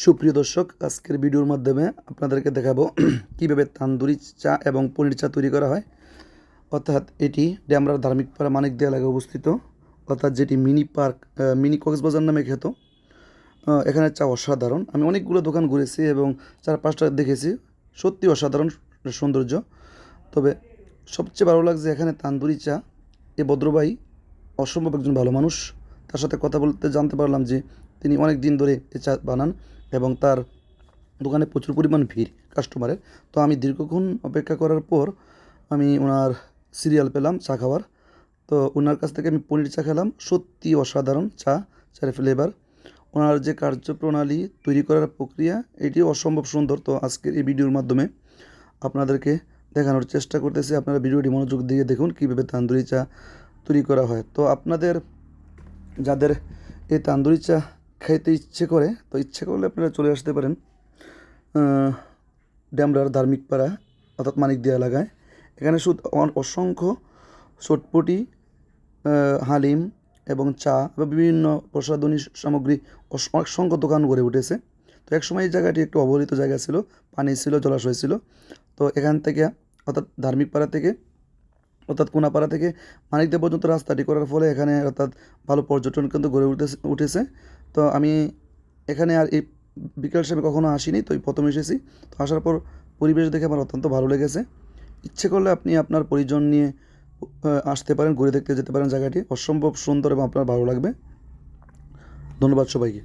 সুপ্রিয় দর্শক, আজকের ভিডিওর মাধ্যমে আপনাদেরকে দেখাবো কিভাবে তান্দুরি চা এবং পনির চা তৈরি করা হয়। অর্থাৎ এটি ডেমরার ধার্মিক পাড়া মানিকদিয়া এলাকায় অবস্থিত, অর্থাৎ যেটি মিনি পার্ক, মিনি কক্সবাজার নামে খ্যাত। এখানে চা অসাধারণ। আমি অনেকগুলো দোকান ঘুরেছি এবং 4-5টা দেখেছি, সত্যি অসাধারণ সৌন্দর্য। তবে সবচেয়ে ভালো লাগছে এখানে তান্দুরি চা। এ ভদ্রভাই অসম্ভব একজন ভালো মানুষ। তার সাথে কথা বলতে জানতে পারলাম যে তিনি অনেক দিন ধরে এ চা বানান এবং তার দোকানে প্রচুর পরিমাণ ভিড় কাস্টমারের। তো আমি দীর্ঘক্ষণ অপেক্ষা করার পর আমি ওনার সিরিয়াল পেলাম চা খাওয়ার। তো ওনার কাছ থেকে আমি পনির চা খেলাম, সত্যি অসাধারণ চা, চায়ের ফ্লেভার। ওনার যে কার্যপ্রণালী, তৈরি করার প্রক্রিয়া, এটিও অসম্ভব সুন্দর। তো আজকের এই ভিডিওর মাধ্যমে আপনাদেরকে দেখানোর চেষ্টা করতেছি। আপনারা ভিডিওটি মনোযোগ দিয়ে দেখুন কীভাবে তান্দুরি চা তৈরি করা হয়। তো আপনাদের যাদের এই তান্দুরি চা খাইতে ইচ্ছে করে, তো ইচ্ছে করলে আপনারা চলে আসতে পারেন ডেমরার ধার্মিক পাড়া, অর্থাৎ মানিকদিয়া এলাকায়। এখানে শুধু অসংখ্য চটপটি, হালিম এবং চা বা বিভিন্ন প্রসাধনী সামগ্রী অসংখ্য দোকান গড়ে উঠেছে। তো একসময় এই জায়গাটি একটু অবহেলিত জায়গা ছিল, পানি ছিল, জলাশয় ছিল। তো এখান থেকে, অর্থাৎ ধার্মিক পাড়া থেকে, অর্থাৎ কোনাপাড়া থেকে মানিকদিয়া পর্যন্ত রাস্তাটি করার ফলে এখানে অর্থাৎ ভালো পর্যটন কিন্তু গড়ে উঠেছে। তো আমি এখানে আর এই বিকেল সময় কখনো আসিনি, তো এই প্রথম এসেছি। তো আসার পর পরিবেশ দেখে আমার অত্যন্ত ভালো লেগেছে। ইচ্ছে করলে আপনি আপনার পরিজন নিয়ে আসতে পারেন, ঘুরে দেখতে যেতে পারেন। জায়গাটি অসম্ভব সুন্দর এবং আপনার ভালো লাগবে। ধন্যবাদ সবাইকে।